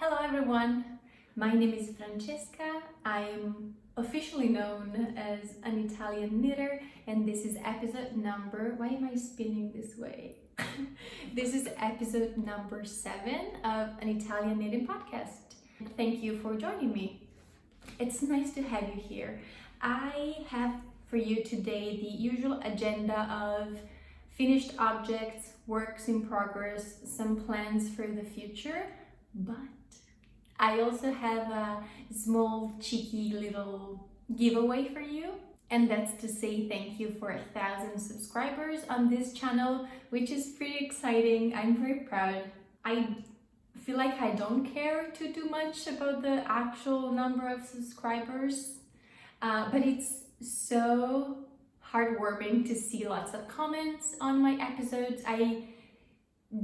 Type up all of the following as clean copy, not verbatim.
Hello everyone, my name is Francesca. I'm officially known as an Italian knitter and this is episode number, why am I spinning this way? This is episode number 7 of an Italian knitting podcast. Thank you for joining me. It's nice to have you here. I have for you today the usual agenda of finished objects, works in progress, some plans for the future, but I also have a small cheeky little giveaway for you, and that's to say thank you for 1,000 subscribers on this channel, which is pretty exciting. I'm very proud. I feel like I don't care too much about the actual number of subscribers, but it's so heartwarming to see lots of comments on my episodes. I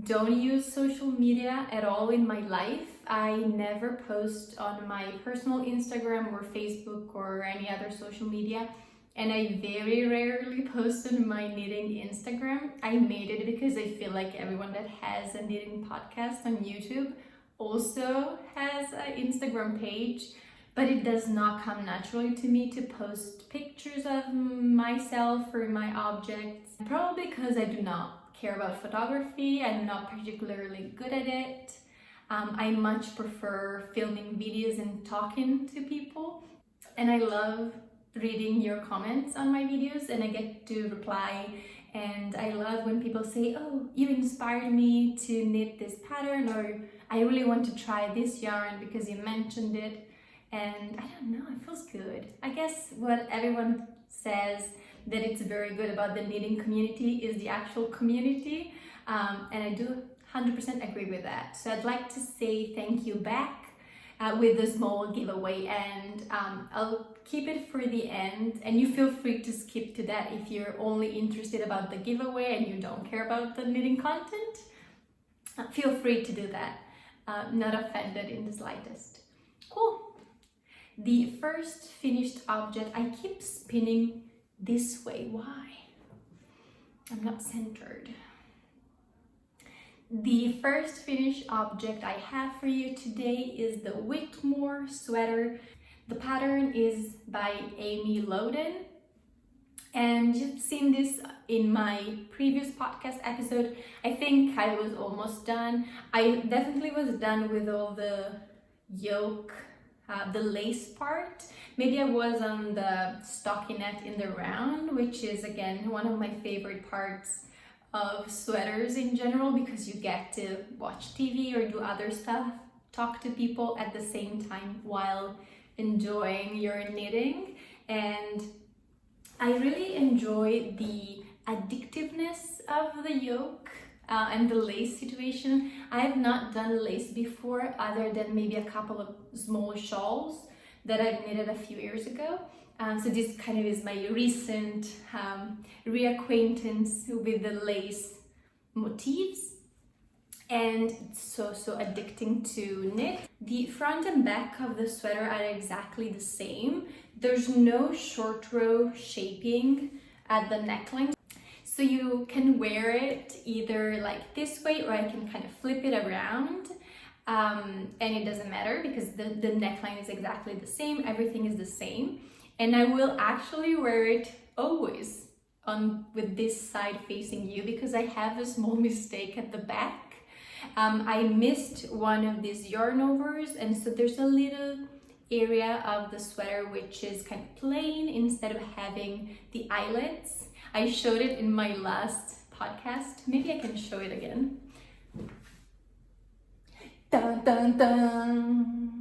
don't use social media at all in my life. I never post on my personal Instagram or Facebook or any other social media, and I very rarely post on my knitting Instagram. I made it because I feel like everyone that has a knitting podcast on YouTube also has an Instagram page, but it does not come naturally to me to post pictures of myself or my objects, probably because I do not care about photography. I'm not particularly good at it. I much prefer filming videos and talking to people, and I love reading your comments on my videos and I get to reply, and I love when people say, oh, you inspired me to knit this pattern, or I really want to try this yarn because you mentioned it. And I don't know, it feels good. I guess what everyone says that it's very good about the knitting community is the actual community, and I do 100% agree with that. So I'd like to say thank you back with a small giveaway, and I'll keep it for the end, and you feel free to skip to that if you're only interested about the giveaway and you don't care about the knitting content. Feel free to do that. Not offended in the slightest. Cool. The first finished object, I keep spinning this way. Why? I'm not centered. The first finished object I have for you today is the Whitmoor Sweater. The pattern is by Amy Lowden, and you've seen this in my previous podcast episode. I think I was almost done. I definitely was done with all the yoke, the lace part. Maybe I was on the stockinette in the round, which is again one of my favorite parts of sweaters in general, because you get to watch TV or do other stuff, talk to people at the same time while enjoying your knitting. And I really enjoy the addictiveness of the yoke and the lace situation. I have not done lace before, other than maybe a couple of small shawls that I've knitted a few years ago. So this kind of is my recent reacquaintance with the lace motifs, and it's so addicting to knit. The front and back of the sweater are exactly the same. There's no short row shaping at the neckline, so you can wear it either like this way, or I can kind of flip it around, and it doesn't matter because the neckline is exactly the same, everything is the same. And I will actually wear it always on with this side facing you, because I have a small mistake at the back. I missed one of these yarn overs, and so there's a little area of the sweater which is kind of plain instead of having the eyelets. I showed it in my last podcast. Maybe I can show it again. Dun, dun, dun.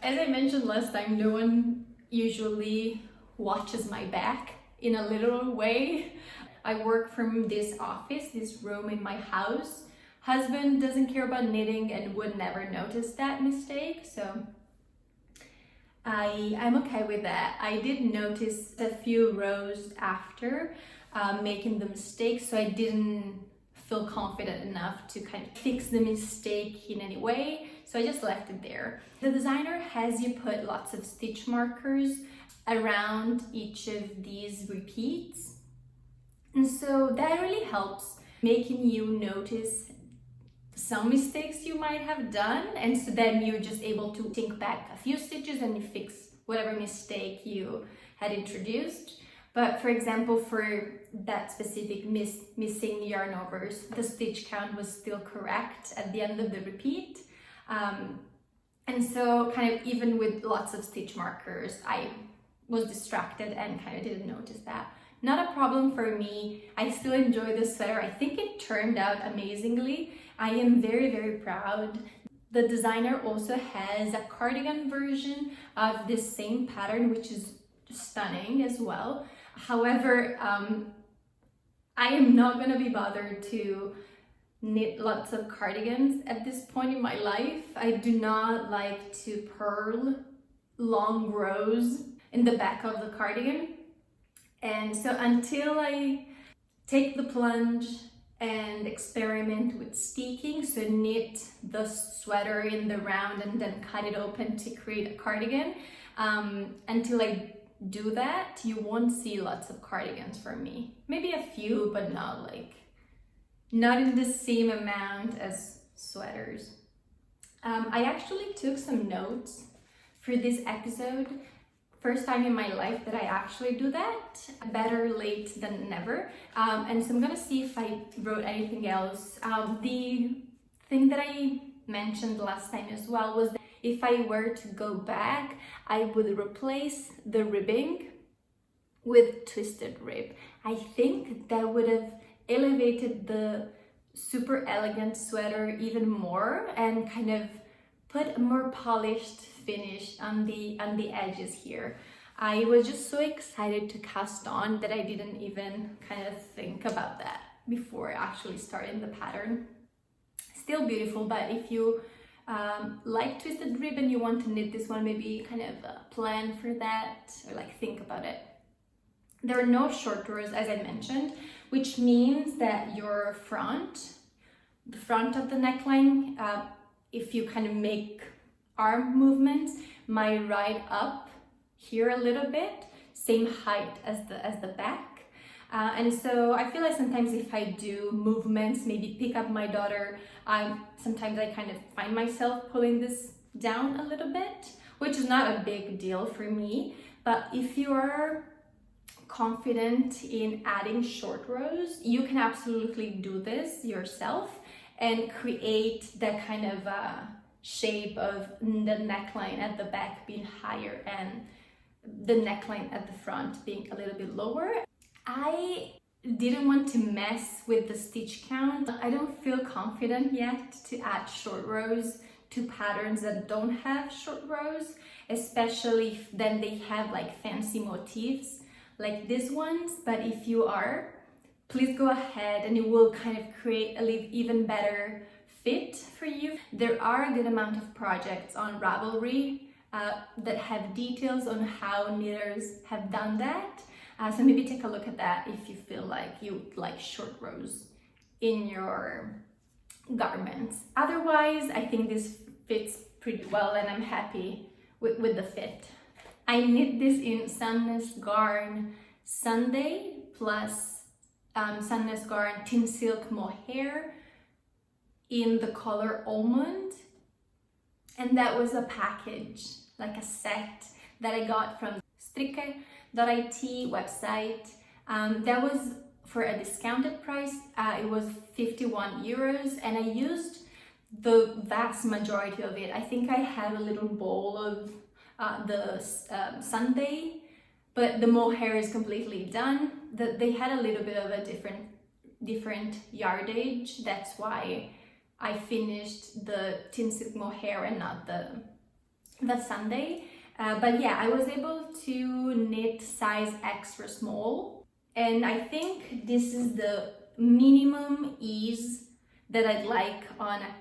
As I mentioned last time, no one usually watches my back in a literal way. I work from this office, this room in my house. Husband doesn't care about knitting and would never notice that mistake, so I'm okay with that. I did notice a few rows after making the mistake, so I didn't feel confident enough to kind of fix the mistake in any way, so I just left it there. The designer has you put lots of stitch markers around each of these repeats, and so that really helps making you notice some mistakes you might have done, and so then you're just able to think back a few stitches and you fix whatever mistake you had introduced. But for example, for that specific missing yarn overs, the stitch count was still correct at the end of the repeat. And so kind of even with lots of stitch markers, I was distracted and kind of didn't notice that. Not a problem for me. I still enjoy this sweater. I think it turned out amazingly. I am very, very proud. The designer also has a cardigan version of this same pattern, which is stunning as well. However, I am not going to be bothered to knit lots of cardigans at this point in my life. I do not like to purl long rows in the back of the cardigan. And so until I take the plunge and experiment with steeking, so knit the sweater in the round and then cut it open to create a cardigan, until I do that, you won't see lots of cardigans from me. Maybe a few, but not in the same amount as sweaters. I actually took some notes for this episode. First time in my life that I actually do that. Better late than never. And so I'm gonna see if I wrote anything else. The thing that I mentioned last time as well was that if I were to go back, I would replace the ribbing with twisted rib. I think that would have elevated the super elegant sweater even more and kind of put a more polished finish on the edges here. I was just so excited to cast on that I didn't even kind of think about that before actually starting the pattern. Still beautiful, but if you like twisted rib and you want to knit this one, maybe kind of plan for that or like think about it. There are no short rows, as I mentioned, which means that your the front of the neckline, if you kind of make arm movements, might ride up here a little bit, same height as the back. And so I feel like sometimes if I do movements, maybe pick up my daughter, sometimes I kind of find myself pulling this down a little bit, which is not a big deal for me. But if you are confident in adding short rows, you can absolutely do this yourself and create that kind of shape of the neckline at the back being higher and the neckline at the front being a little bit lower. I didn't want to mess with the stitch count. I don't feel confident yet to add short rows to patterns that don't have short rows, especially if then they have like fancy motifs like these ones. But if you are, please go ahead and it will kind of create an even better fit for you. There are a good amount of projects on Ravelry that have details on how knitters have done that. So maybe take a look at that if you feel like you like short rows in your garments. Otherwise, I think this fits pretty well and I'm happy with the fit. I knit this in Sandnes Garn Sunday plus Sandnes Garn Tynn Silk Mohair in the color Almond. And that was a package, like a set that I got from Stricke.it website. That was for a discounted price. It was 51 euros and I used the vast majority of it. I think I had a little bowl of the Sunday, but the mohair is completely done. They had a little bit of a different yardage. That's why I finished the Tynn Silk Mohair and not the Sunday. But yeah, I was able to knit size extra small, and I think this is the minimum ease that I'd like on a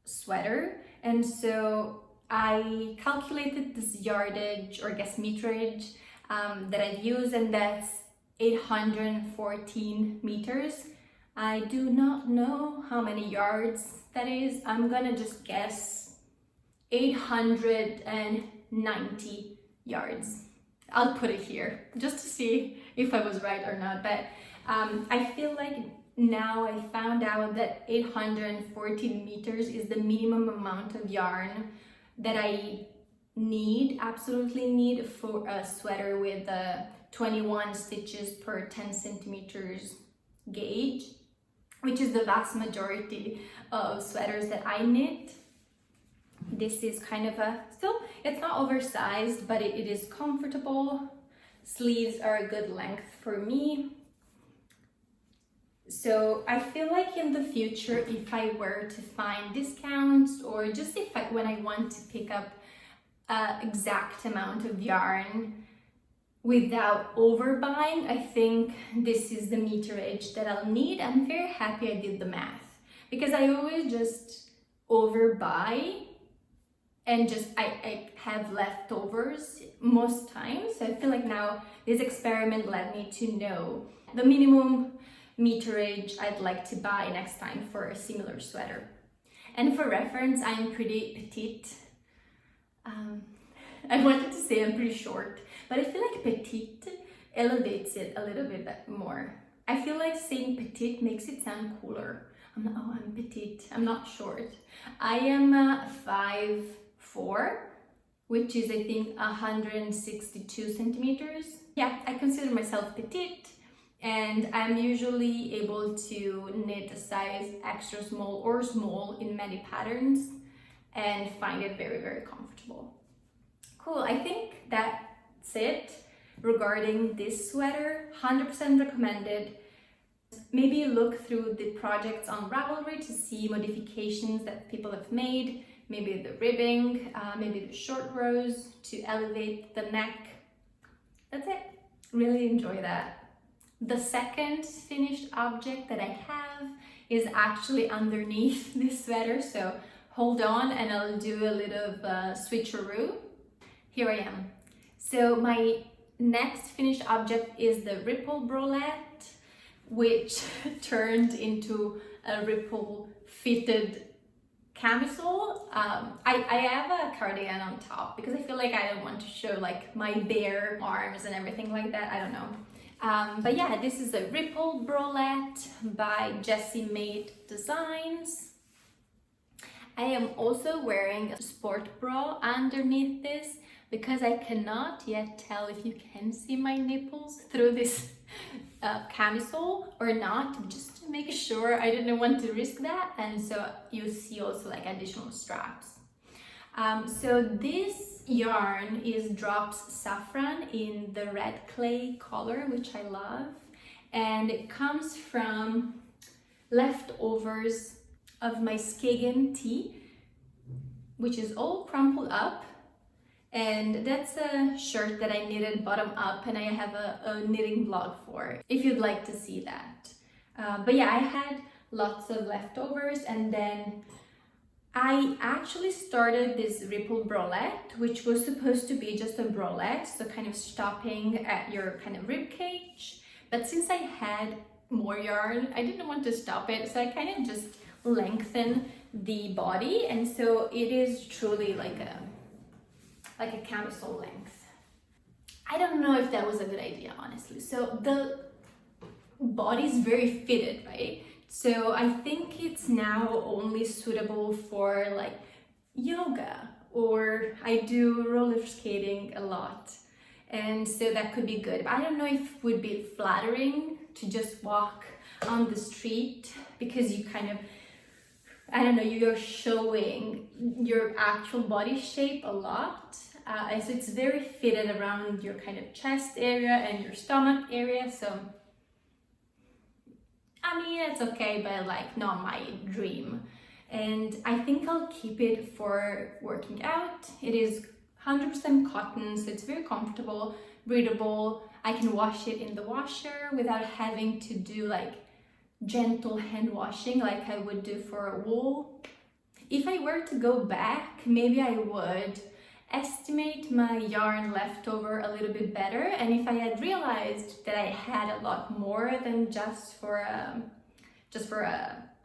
sweater. And so I calculated this yardage, or I guess meterage, that I'd use, and that's 814 meters. I do not know how many yards that is. I'm gonna just guess 890 yards. I'll put it here just to see if I was right or not, but I feel like now I found out that 814 meters is the minimum amount of yarn that I absolutely need for a sweater with 21 stitches per 10 centimeters gauge, which is the vast majority of sweaters that I knit. This is kind of still, it's not oversized, but it is comfortable. Sleeves are a good length for me. So I feel like in the future, if I were to find discounts, or just when I want to pick up an exact amount of yarn without overbuying, I think this is the meterage that I'll need. I'm very happy I did the math, because I always just overbuy and I have leftovers most times. So I feel like now this experiment led me to know the minimum meterage I'd like to buy next time for a similar sweater. And for reference, I'm pretty petite. I wanted to say I'm pretty short, but I feel like petite elevates it a little bit more. I feel like saying petite makes it sound cooler. I'm petite, I'm not short. I am 5'4", which is I think 162 centimeters. Yeah, I consider myself petite, and I'm usually able to knit a size extra small or small in many patterns and find it very, very comfortable. Cool, I think that's it regarding this sweater. 100% recommended. Maybe look through the projects on Ravelry to see modifications that people have made, maybe the ribbing, maybe the short rows to elevate the neck. That's it. Really enjoy that. The second finished object that I have is actually underneath this sweater, so hold on and I'll do a little switcheroo. Here I am. So my next finished object is the ripple bralette, which turned into a ripple fitted camisole. I have a cardigan on top because I feel like I don't want to show like my bare arms and everything like that. I don't know. But yeah, this is a ripple bralette by Jessie Maed Designs. I am also wearing a sport bra underneath this because I cannot yet tell if you can see my nipples through this camisole or not, just to make sure. I didn't want to risk that, and so you see also like additional straps. So this yarn is Drops Safran in the red clay color, which I love, and it comes from leftovers of my Skagen tee, which is all crumpled up. And that's a shirt that I knitted bottom up, and I have a knitting vlog for if you'd like to see that. But yeah, I had lots of leftovers, and then I actually started this ripple bralette, which was supposed to be just a bralette, so kind of stopping at your kind of rib cage. But since I had more yarn, I didn't want to stop it, so I kind of just lengthened the body, and so it is truly like a camisole length. I don't know if that was a good idea, honestly. So the body is very fitted, right? So I think it's now only suitable for like yoga, or I do roller skating a lot, and so that could be good. But I don't know if it would be flattering to just walk on the street, because you kind of, I don't know, you're showing your actual body shape a lot. And so it's very fitted around your kind of chest area and your stomach area. So, I mean, it's okay, but like not my dream. And I think I'll keep it for working out. It is 100% cotton, so it's very comfortable, breathable. I can wash it in the washer without having to do like gentle hand washing like I would do for a wool. If I were to go back, maybe I would estimate my yarn leftover a little bit better, and if I had realized that I had a lot more than just for a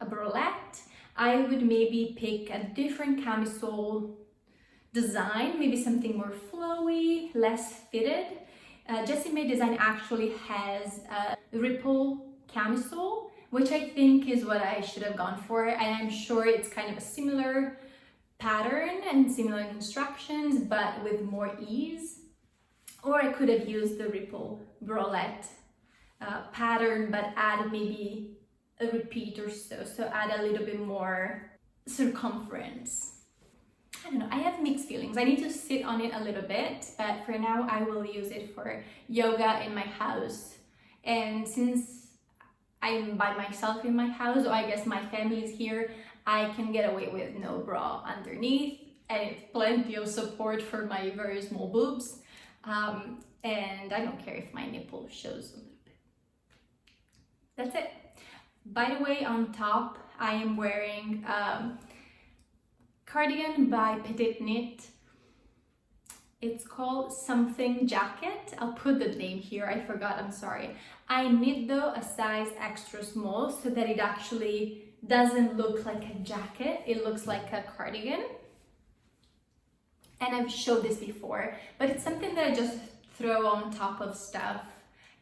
bralette, I would maybe pick a different camisole design, maybe something more flowy, less fitted. Jessie Maed Design actually has a ripple camisole, which I think is what I should have gone for. And I'm sure it's kind of a similar pattern and similar instructions, but with more ease. Or I could have used the Ripple Bralette pattern, but add maybe a repeat or so. So add a little bit more circumference. I don't know, I have mixed feelings. I need to sit on it a little bit, but for now I will use it for yoga in my house. And since I'm by myself in my house, or I guess my family is here, I can get away with no bra underneath, and it's plenty of support for my very small boobs. And I don't care if my nipple shows a little bit. That's it. By the way, on top I am wearing cardigan by PetiteKnit. It's called something jacket. I'll put the name here, I forgot, I'm sorry. I knit though a size extra small so that it actually doesn't look like a jacket, it looks like a cardigan. And I've showed this before, but it's something that I just throw on top of stuff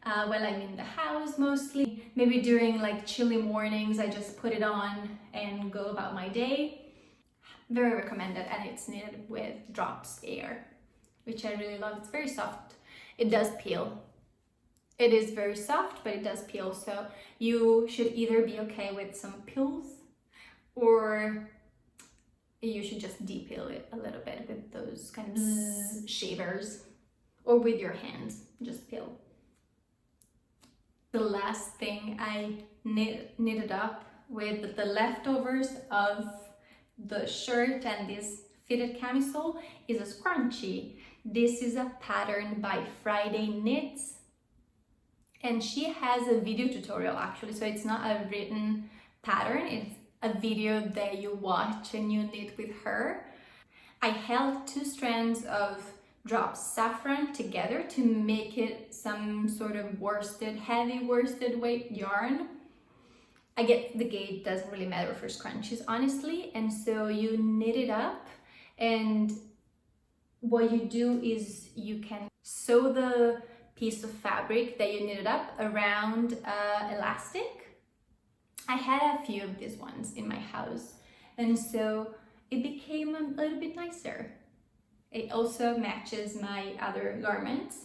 while I'm in the house mostly. Maybe during like chilly mornings, I just put it on and go about my day. Very recommended, and it's knitted with drops air, which I really love. It's very soft. It does peel. It is very soft, but it does peel. So you should either be okay with some peels, or you should just depeel it a little bit with those kind of shavers, or with your hands, just peel. The last thing I knitted up with the leftovers of the shirt and this fitted camisole is a scrunchie. This is a pattern by Friday Knits, and she has a video tutorial actually, so it's not a written pattern, it's a video that you watch and you knit with her. I held 2 strands of drops Safran together to make it some sort of worsted, heavy worsted weight yarn. I get the gauge doesn't really matter for scrunchies honestly, and so you knit it up, and what you do is you can sew the piece of fabric that you knitted up around elastic. I had a few of these ones in my house, and so it became a little bit nicer. It also matches my other garments.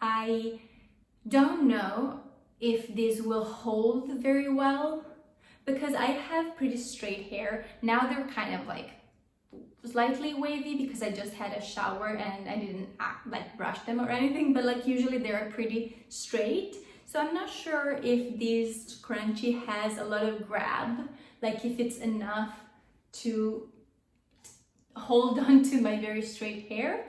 I don't know if this will hold very well because I have pretty straight hair. Now they're kind of like slightly wavy because I just had a shower and I didn't like brush them or anything, but like usually they're pretty straight. So I'm not sure if this scrunchie has a lot of grab, like if it's enough to hold on to my very straight hair.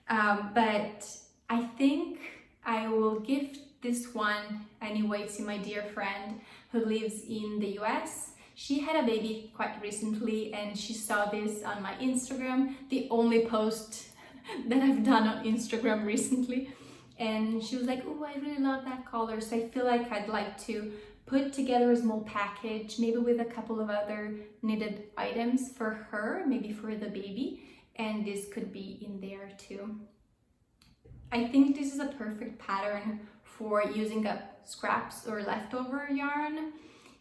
But I think I will gift this one anyway to my dear friend who lives in the US. She had a baby quite recently and she saw this on my Instagram, the only post that I've done on Instagram recently. And she was like, oh, I really love that color. So I feel like I'd like to put together a small package, maybe with a couple of other knitted items for her, maybe for the baby. And this could be in there too. I think this is a perfect pattern for using up scraps or leftover yarn.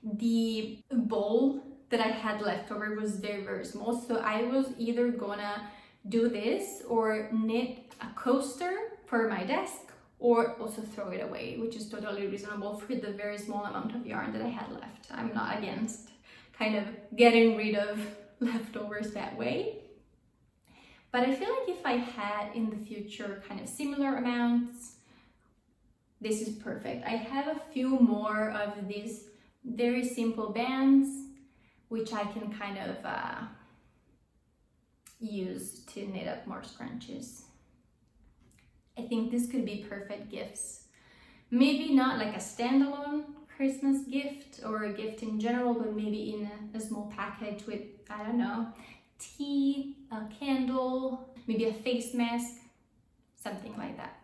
The bowl that I had leftover was very, very small. So I was either gonna do this or knit a coaster for my desk or also throw it away, which is totally reasonable for the very small amount of yarn that I had left. I'm not against kind of getting rid of leftovers that way. But I feel like if I had in the future kind of similar amounts, this is perfect. I have a few more of these very simple bands, which I can kind of use to knit up more scrunchies. I think this could be perfect gifts. Maybe not like a standalone Christmas gift or a gift in general, but maybe in a small package with, I don't know, tea, a candle, maybe a face mask, something like that.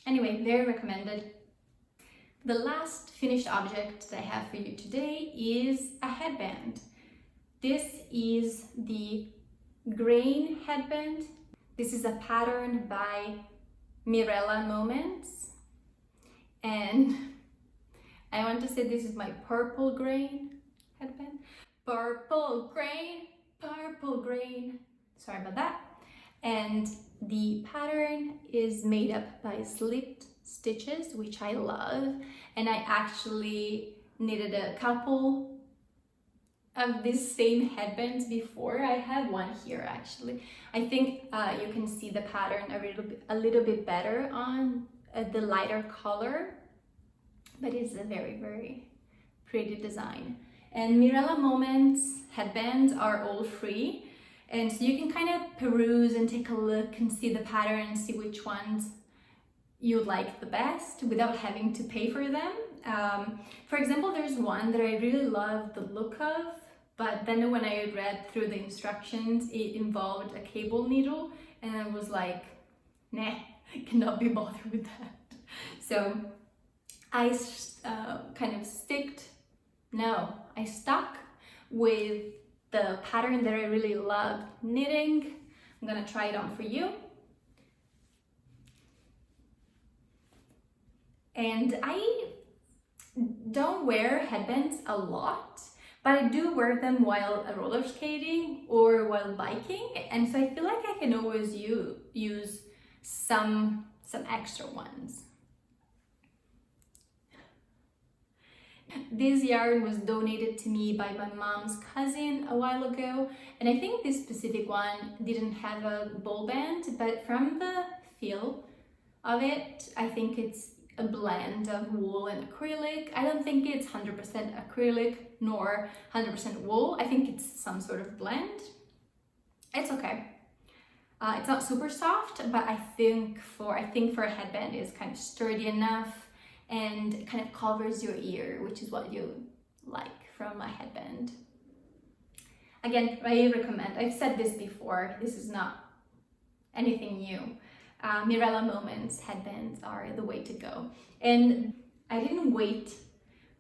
Anyway, very recommended. The last finished object that I have for you today is a headband. This is the grain headband. This is a pattern by Mirella Moments, and I want to say this is my purple grain headband. Purple grain, purple grain. Sorry about that. And the pattern is made up by slipped stitches, which I love. And I actually knitted a couple of these same headbands before. I have one here actually. I think you can see the pattern a little bit better on the lighter color, but it's a very, very pretty design. And Mirella Moments headbands are all free, and so you can kind of peruse and take a look and see the pattern and see which ones you like the best without having to pay for them. For example, there's one that I really love the look of, but then when I read through the instructions, it involved a cable needle, and I was like, nah, I cannot be bothered with that. So I I stuck with the pattern that I really loved knitting. I'm gonna try it on for you. And I don't wear headbands a lot, but I do wear them while roller skating or while biking, and so I feel like I can always use some extra ones. This yarn was donated to me by my mom's cousin a while ago, and I think this specific one didn't have a ball band, but from the feel of it, I think it's a blend of wool and acrylic. I don't think it's 100% acrylic nor 100% wool. I think it's some sort of blend. It's okay. It's not super soft, but I think for a headband it's kind of sturdy enough and kind of covers your ear, which is what you like from a headband. Again, I recommend, I've said this before, this is not anything new. Mirella Moments headbands are the way to go. And I didn't weight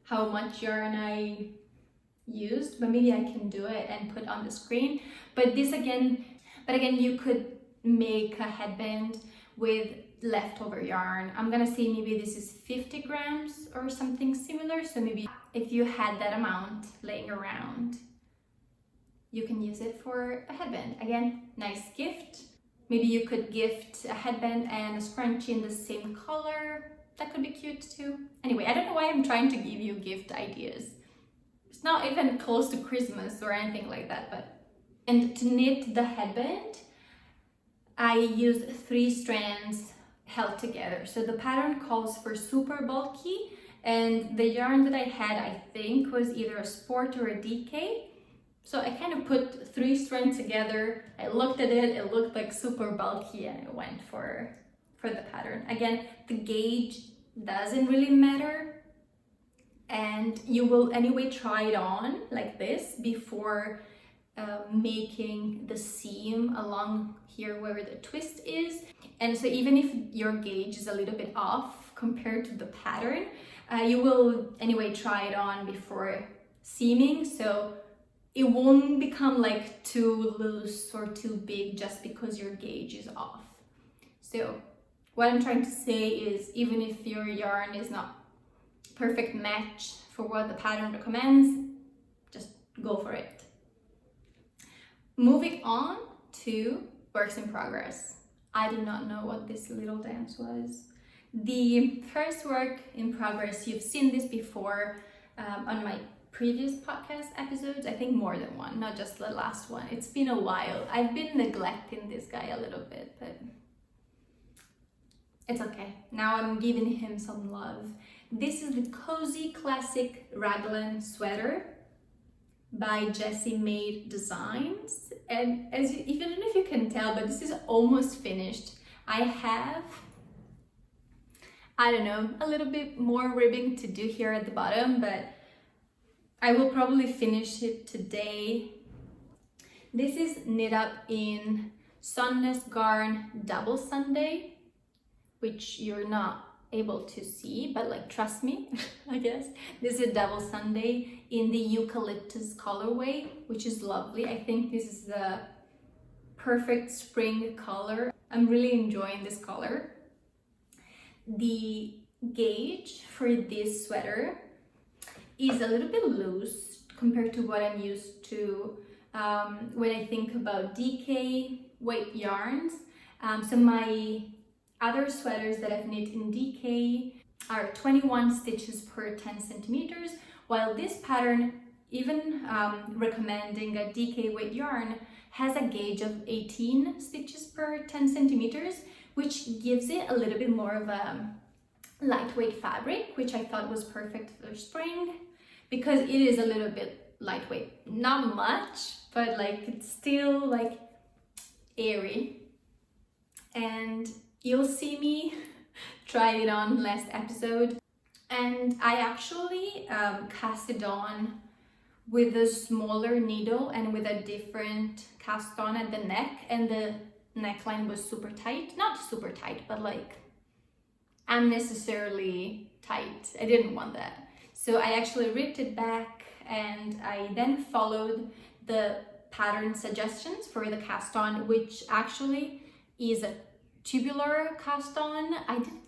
how much yarn I used, but maybe I can do it and put on the screen. But again, you could make a headband with leftover yarn. I'm gonna say maybe this is 50 grams or something similar. So maybe if you had that amount laying around, you can use it for a headband. Again, nice gift. Maybe you could gift a headband and a scrunchie in the same color. That could be cute too. Anyway, I don't know why I'm trying to give you gift ideas. It's not even close to Christmas or anything like that, and to knit the headband, I used 3 strands held together. So the pattern calls for super bulky, and the yarn that I had, I think, was either a sport or a DK. So I kind of put 3 strands together. I looked at it, it looked like super bulky, and I went for the pattern. Again, the gauge doesn't really matter, and you will anyway try it on like this before making the seam along here where the twist is. And so even if your gauge is a little bit off compared to the pattern, you will anyway try it on before seaming, so it won't become like too loose or too big just because your gauge is off. So what I'm trying to say is, even if your yarn is not perfect match for what the pattern recommends, just go for it. Moving on to works in progress. I do not know what this little dance was. The first work in progress, you've seen this before on my previous podcast episodes, I think more than one, not just the last one. It's been a while. I've been neglecting this guy a little bit, but it's okay. Now I'm giving him some love. This is the Cozy Classic Raglan sweater by Jessie Maed Designs. And I don't know if you can tell, but this is almost finished. I have, I don't know, a little bit more ribbing to do here at the bottom, but I will probably finish it today. This is knit up in Sandnes Garn Double Sunday, which you're not able to see, but like trust me, I guess. This is a Double Sunday in the Eucalyptus colorway, which is lovely. I think this is the perfect spring color. I'm really enjoying this color. The gauge for this sweater is a little bit loose compared to what I'm used to when I think about DK weight yarns. So my other sweaters that I've knit in DK are 21 stitches per 10 centimeters, while this pattern, even recommending a DK weight yarn, has a gauge of 18 stitches per 10 centimeters, which gives it a little bit more of a lightweight fabric, which I thought was perfect for spring, because it is a little bit lightweight. Not much, but like it's still like airy. And you'll see me try it on last episode. And I actually cast it on with a smaller needle and with a different cast on at the neck, and the neckline was super tight. Not super tight, but like unnecessarily tight. I didn't want that. So I actually ripped it back, and I then followed the pattern suggestions for the cast on, which actually is a tubular cast on. I didn't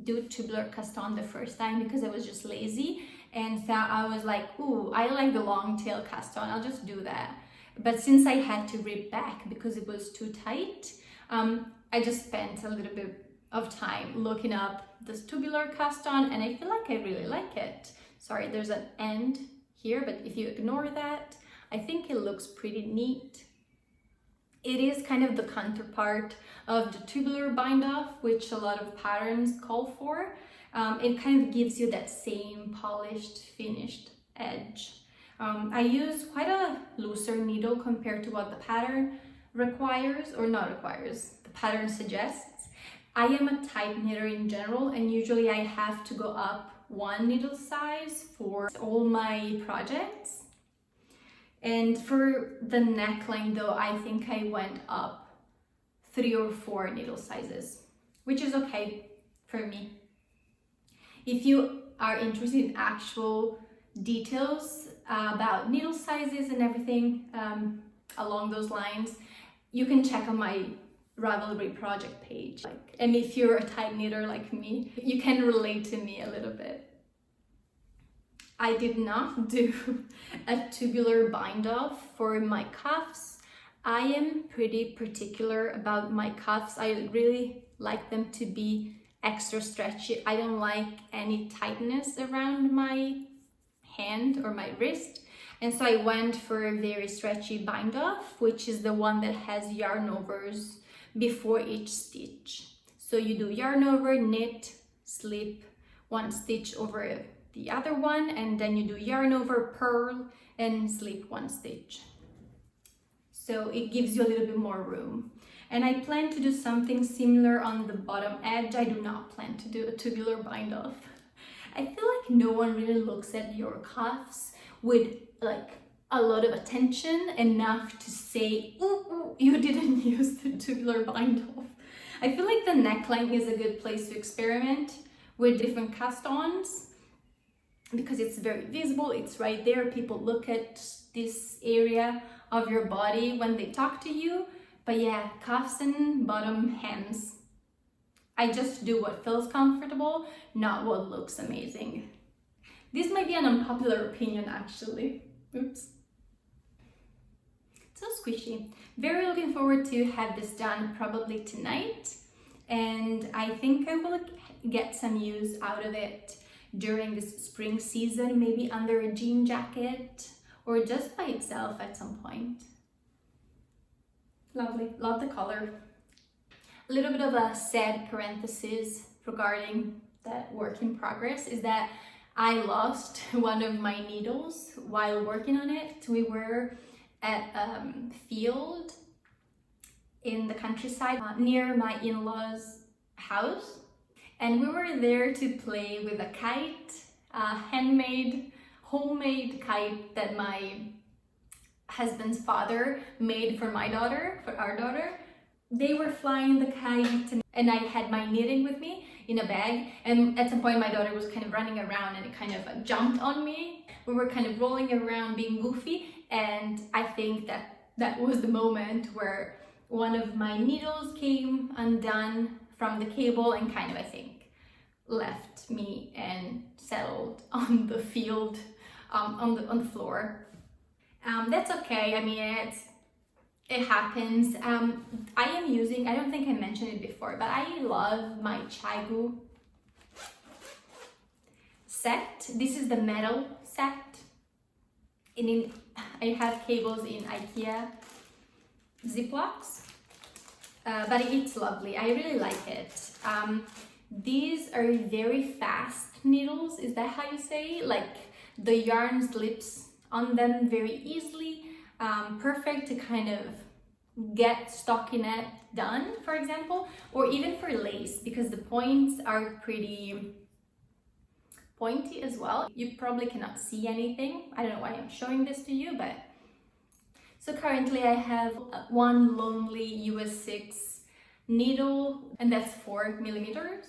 do tubular cast on the first time because I was just lazy, and so I was like, ooh, I like the long tail cast on, I'll just do that. But since I had to rip back because it was too tight, I just spent a little bit of time looking up this tubular cast on, and I feel like I really like it. Sorry, there's an end here, but if you ignore that, I think it looks pretty neat. It is kind of the counterpart of the tubular bind off, which a lot of patterns call for. It kind of gives you that same polished, finished edge. I use quite a looser needle compared to what the pattern requires, or not requires, the pattern suggests. I am a tight knitter in general, and usually I have to go up one needle size for all my projects. And for the neckline though, I think I went up 3 or 4 needle sizes, which is okay for me. If you are interested in actual details about needle sizes and everything along those lines, you can check on my Ravelry project page. And if you're a tight knitter like me, you can relate to me a little bit. I did not do a tubular bind off for my cuffs. I am pretty particular about my cuffs. I really like them to be extra stretchy. I don't like any tightness around my hand or my wrist. And so I went for a very stretchy bind off, which is the one that has yarn overs before each stitch. So you do yarn over, knit, slip, 1 stitch over the other one, and then you do yarn over, purl, and slip 1 stitch. So it gives you a little bit more room. And I plan to do something similar on the bottom edge. I do not plan to do a tubular bind off. I feel like no one really looks at your cuffs with like a lot of attention enough to say, ooh, you didn't use the tubular bind off. I feel like the neckline is a good place to experiment with different cast-ons because it's very visible, it's right there. People look at this area of your body when they talk to you. But yeah, cuffs and bottom hems, I just do what feels comfortable, not what looks amazing. This might be an unpopular opinion actually. Oops. So squishy. Very looking forward to have this done probably tonight. And I think I will get some use out of it during this spring season, maybe under a jean jacket or just by itself at some point. Lovely, love the color. A little bit of a sad parenthesis regarding that work in progress is that I lost one of my needles while working on it. We were at a field in the countryside near my in-laws' house, and we were there to play with a kite, a handmade, homemade kite that my husband's father made for my daughter, for our daughter. They were flying the kite and I had my knitting with me in a bag, and at some point my daughter was kind of running around and it kind of jumped on me. We were kind of rolling around being goofy, and I think that was the moment where one of my needles came undone from the cable and kind of, I think, left me and settled on the field on the floor. That's okay. I mean, it happens. I am using, I don't think I mentioned it before, but I love my Chaigu set. This is the metal set. I have cables in IKEA Ziplocs, but it's lovely. I really like it. These are very fast needles. Is that how you say? Like the yarn slips on them very easily. Perfect to kind of get stockinette done, for example, or even for lace, because the points are pretty pointy as well. You probably cannot see anything. I don't know why I'm showing this to you, but so currently I have one lonely US 6 needle, and that's 4 millimeters.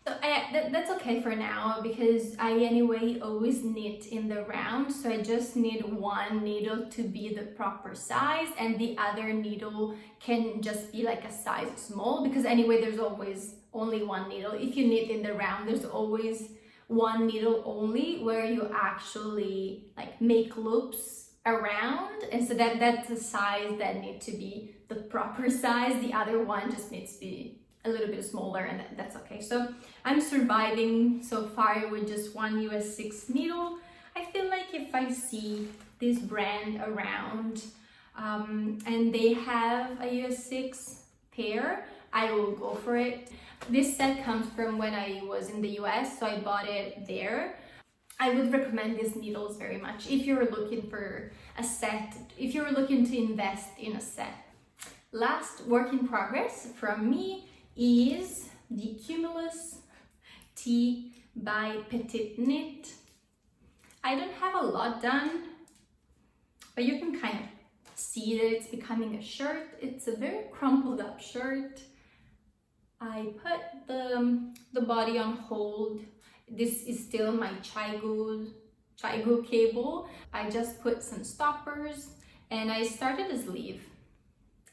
So that's okay for now, because I anyway always knit in the round, so I just need one needle to be the proper size, and the other needle can just be like a size small, because anyway there's always only one needle. If you knit in the round, there's always one needle only where you actually like make loops around, and so that's the size that needs to be the proper size. The other one just needs to be a little bit smaller, and that's okay. So I'm surviving so far with just one US 6 needle. I feel like if I see this brand around and they have a US 6 pair, I will go for it. This set comes from when I was in the US, so I bought it there. I would recommend these needles very much if you're looking for a set, if you're looking to invest in a set. Last work in progress from me is the Cumulus tee by PetiteKnit. I don't have a lot done, but you can kind of see that it's becoming a shirt. It's a very crumpled up shirt. I put the body on hold. This is still my Chaigu cable. I just put some stoppers, and I started a sleeve,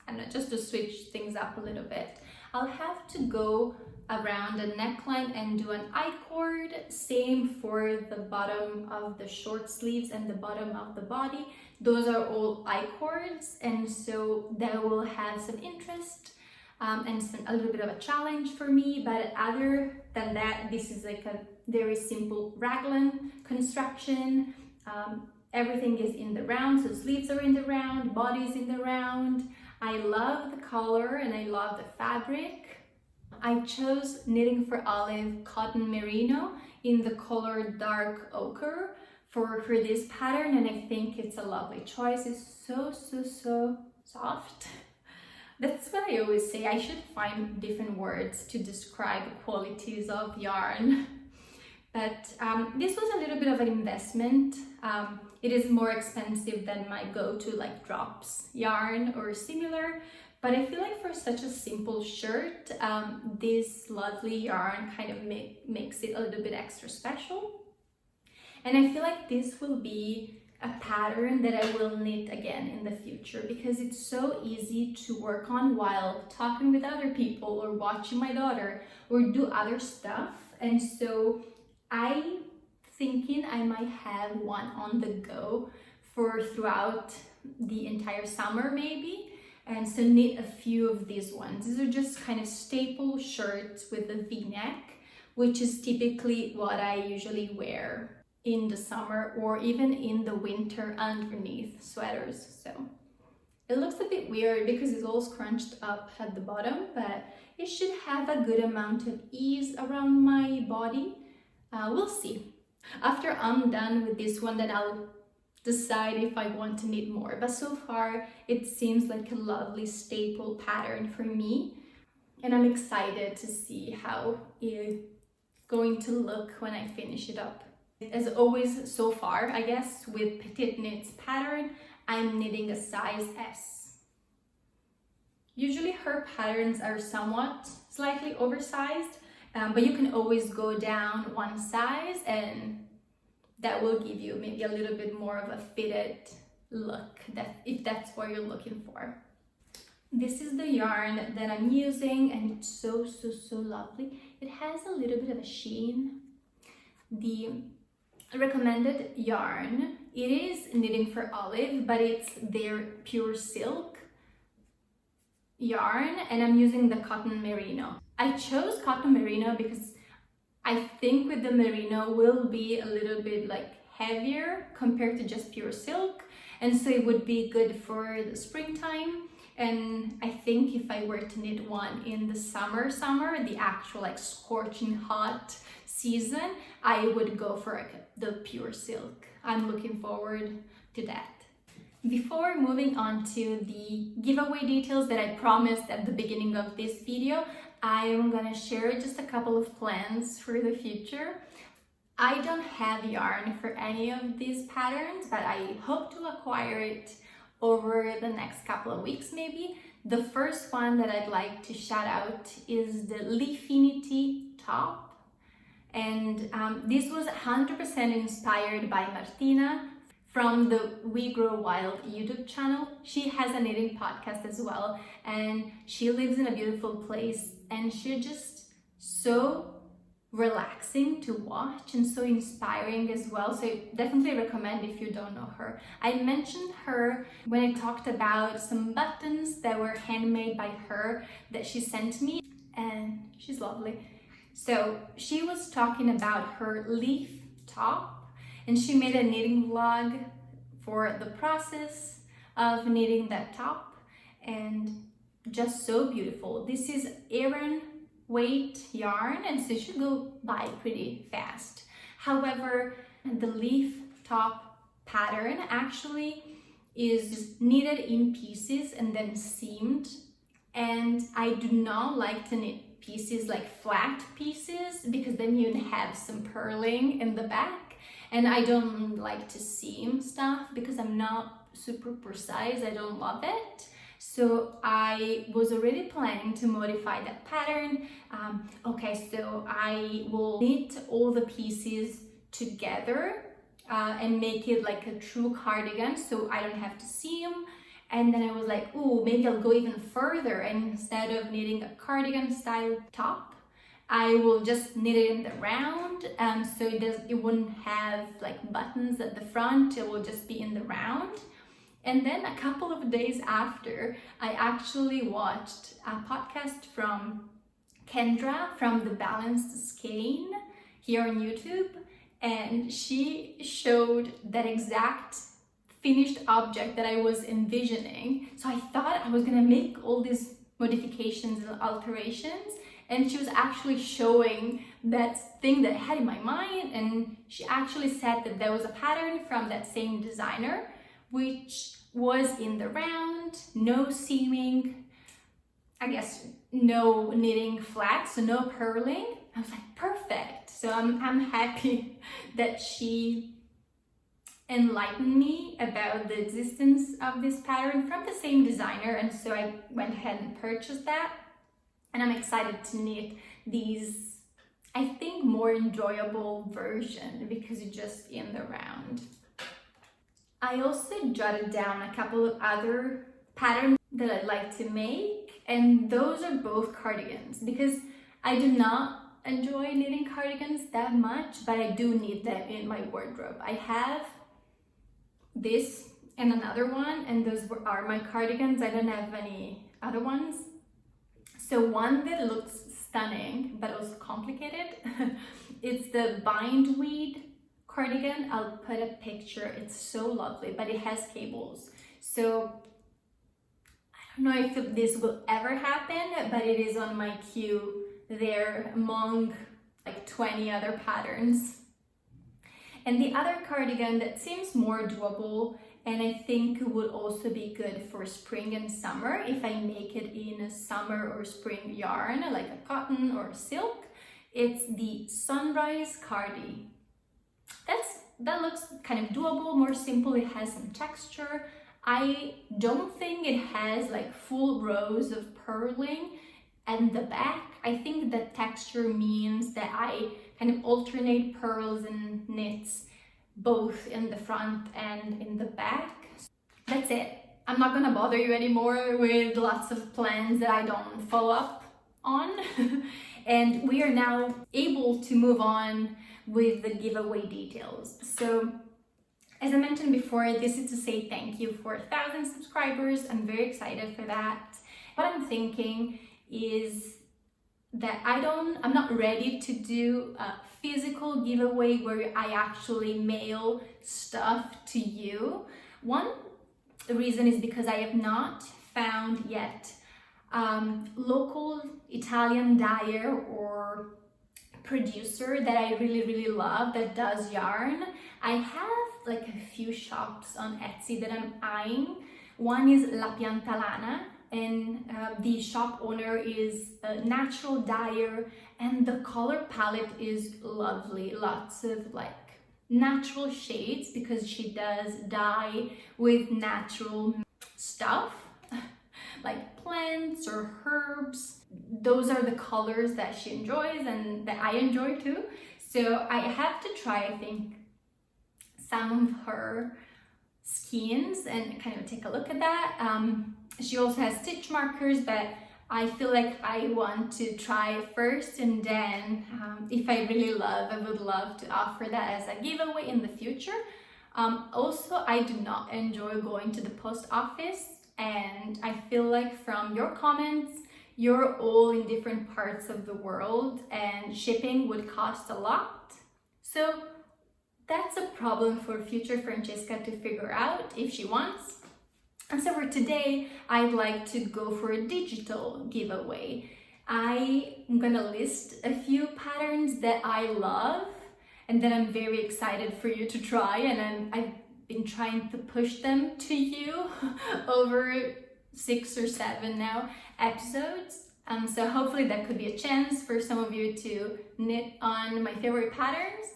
and just to switch things up a little bit. I'll have to go around the neckline and do an I-cord. Same for the bottom of the short sleeves and the bottom of the body. Those are all I-cords, and so that will have some interest and a little bit of a challenge for me. But other than that, this is like a very simple raglan construction. Everything is in the round, so sleeves are in the round, body is in the round. I love the color and I love the fabric. I chose Knitting for Olive Cotton Merino in the color Dark Ochre for this pattern, and I think it's a lovely choice. It's so soft. That's what I always say. I should find different words to describe the qualities of yarn. But this was a little bit of an investment. It is more expensive than my go-to like drops yarn or similar, but I feel like for such a simple shirt, this lovely yarn kind of makes it a little bit extra special. And I feel like this will be a pattern that I will knit again in the future, because it's so easy to work on while talking with other people or watching my daughter or do other stuff. And so I thinking I might have one on the go for throughout the entire summer maybe, and so knit a few of these ones. These are just kind of staple shirts with a v-neck, which is typically what I usually wear in the summer or even in the winter underneath sweaters. So it looks a bit weird because it's all scrunched up at the bottom, but it should have a good amount of ease around my body. We'll see. After I'm done with this one, then I'll decide if I want to knit more. But so far, it seems like a lovely staple pattern for me. And I'm excited to see how it's going to look when I finish it up. As always, so far, I guess, with PetiteKnit's pattern, I'm knitting a size S. Usually her patterns are somewhat slightly oversized, but you can always go down one size and that will give you maybe a little bit more of a fitted look, if that's what you're looking for. This is the yarn that I'm using, and it's so lovely. It has a little bit of a sheen. The recommended yarn It is Knitting for Olive, but it's their pure silk yarn, and I'm using the cotton merino. I chose cotton merino because I think with the merino will be a little bit like heavier compared to just pure silk, and so it would be good for the springtime. And I think if I were to knit one in the summer, the actual like scorching hot season, I would go for like the pure silk. I'm looking forward to that. Before moving on to the giveaway details that I promised at the beginning of this video, I'm gonna share just a couple of plans for the future. I don't have yarn for any of these patterns, but I hope to acquire it over the next couple of weeks maybe. The first one that I'd like to shout out is the Leafinity top. And this was 100% inspired by Martina from the We Grow Wild YouTube channel. She has a knitting podcast as well, and she lives in a beautiful place, and she's just so relaxing to watch and so inspiring as well. So I definitely recommend if you don't know her. I mentioned her when I talked about some buttons that were handmade by her that she sent me, and she's lovely. So she was talking about her leaf top, and she made a knitting vlog for the process of knitting that top, and just so beautiful. This is Aran weight yarn, and so it should go by pretty fast. However, the leaf top pattern actually is knitted in pieces and then seamed, and I do not like to knit pieces like flat pieces because then you have some purling in the back, and I don't like to seam stuff because I'm not super precise. I don't love it. So I was already planning to modify that pattern. Okay, so I will knit all the pieces together and make it like a true cardigan, so I don't have to seam. And then I was like, oh, maybe I'll go even further, and instead of knitting a cardigan style top, I will just knit it in the round, so it wouldn't have like buttons at the front. It will just be in the round. And then a couple of days after, I actually watched a podcast from Kendra from the Balanced Skein here on YouTube, and she showed that exact finished object that I was envisioning. So I thought I was gonna make all these modifications and alterations, and she was actually showing that thing that I had in my mind, and she actually said that there was a pattern from that same designer which was in the round, no seaming, I guess no knitting flat, so no purling. I was like, perfect. So I'm happy that she enlightened me about the existence of this pattern from the same designer, and so I went ahead and purchased that, and I'm excited to knit these, I think, more enjoyable version because it's just in the round. I also jotted down a couple of other patterns that I'd like to make, and those are both cardigans because I do not enjoy knitting cardigans that much, but I do need them in my wardrobe. I have this and another one, and those are my cardigans. I don't have any other ones. So one that looks stunning but also complicated, it's the bindweed cardigan. I'll put a picture. It's so lovely, but it has cables. So I don't know if this will ever happen, but it is on my queue there among like 20 other patterns. And the other cardigan that seems more doable, and I think would also be good for spring and summer if I make it in a summer or spring yarn, like a cotton or silk, it's the Sunrise Cardi. That looks kind of doable, more simple. It has some texture. I don't think it has like full rows of purling at the back. I think the texture means that I kind of alternate purls and knits both in the front and in the back. That's it. I'm not gonna bother you anymore with lots of plans that I don't follow up on. And we are now able to move on with the giveaway details. So As I mentioned before, this is to say thank you for 1,000 subscribers. I'm very excited for that. What I'm thinking is that I'm not ready to do a physical giveaway where I actually mail stuff to you. One reason is because I have not found yet local Italian dyer or producer that I really love that does yarn. I have like a few shops on Etsy that I'm eyeing. One is La Piantalana, and the shop owner is a natural dyer, and the color palette is lovely. Lots of like natural shades because she does dye with natural stuff like plants or herbs. Those are the colors that she enjoys and that I enjoy too. So I have to try, I think, some of her skeins and kind of take a look at that. She also has stitch markers, but I feel like I want to try first, and then if I really love, I would love to offer that as a giveaway in the future. Also, I do not enjoy going to the post office, and I feel like from your comments, you're all in different parts of the world and shipping would cost a lot. So that's a problem for future Francesca to figure out if she wants. And so for today, I'd like to go for a digital giveaway. I'm gonna list a few patterns that I love and that I'm very excited for you to try, and I've been trying to push them to you over 6 or 7 now episodes. So hopefully that could be a chance for some of you to knit on my favorite patterns.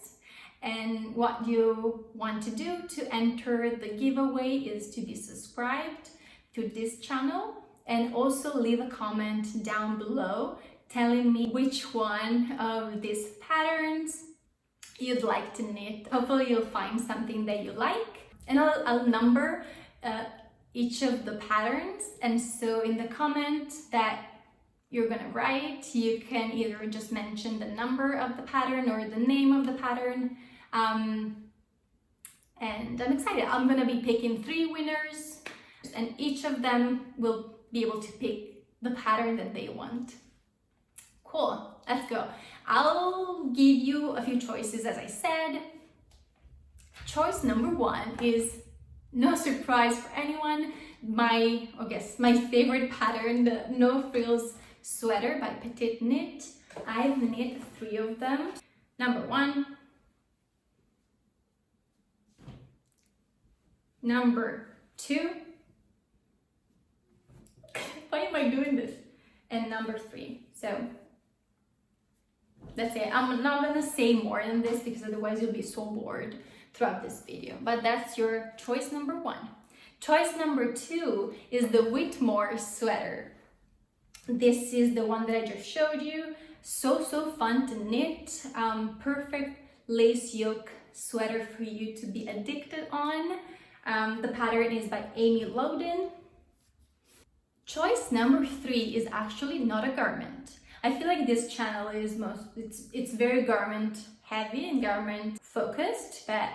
And what you want to do to enter the giveaway is to be subscribed to this channel and also leave a comment down below telling me which one of these patterns you'd like to knit. Hopefully you'll find something that you like, and I'll number each of the patterns. And so in the comment that you're gonna write, you can either just mention the number of the pattern or the name of the pattern. And I'm excited. I'm gonna be picking 3 winners, and each of them will be able to pick the pattern that they want. Cool, let's go. I'll give you a few choices, as I said. Choice number 1 is, no surprise for anyone, my favorite pattern, the No Frills Sweater by PetiteKnit. I've knit 3 of them. Number 1, number 2, why am I doing this? And number 3. So that's it. I'm not gonna say more than this because otherwise you'll be so bored throughout this video. But that's your choice number 1. Choice number 2 is the Whitmoor Sweater. This is the one that I just showed you. So fun to knit. Perfect lace yoke sweater for you to be addicted on. The pattern is by Lowden. Choice number 3 is actually not a garment. I feel like this channel is it's very garment heavy and garment focused, but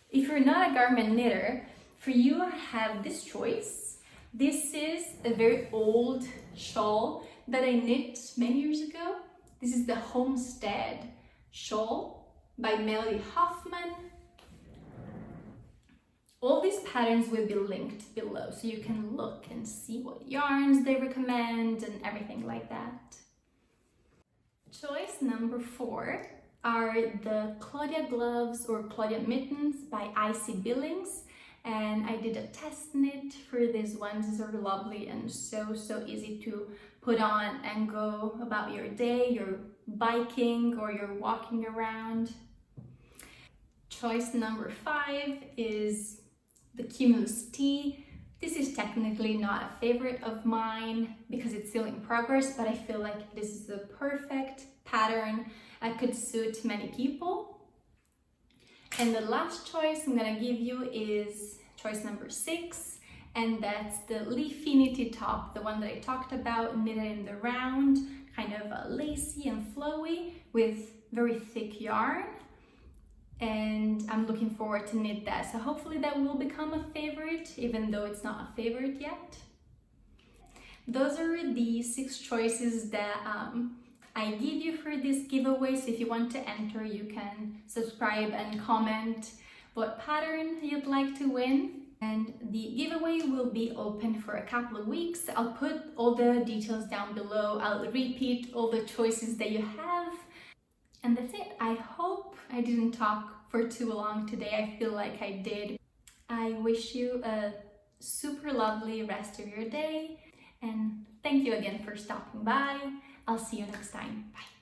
if you're not a garment knitter, for you I have this choice. This is a very old shawl that I knit many years ago. This is the Homestead shawl by Melanie Hoffmann. All these patterns will be linked below, so you can look and see what yarns they recommend and everything like that. Choice number 4 are the Claudia gloves or Claudia mittens by Icy Billings, and I did a test knit for these ones. These are lovely and so easy to put on and go about your day. You're biking or you're walking around. Choice number 5 is the Cumulus Tea. This is technically not a favorite of mine because it's still in progress, but I feel like this is the perfect pattern that could suit many people. And the last choice I'm gonna give you is choice number 6, and that's the Leafinity top, the one that I talked about, knitted in the round, kind of lacy and flowy with very thick yarn. and I'm looking forward to knit that. So hopefully that will become a favorite, even though it's not a favorite yet. Those are the 6 choices that I give you for this giveaway. So if you want to enter, you can subscribe and comment what pattern you'd like to win. And the giveaway will be open for a couple of weeks. I'll put all the details down below. I'll repeat all the choices that you have. And that's it. I hope I didn't talk for too long today. I feel like I did. I wish you a super lovely rest of your day. And thank you again for stopping by. I'll see you next time. Bye.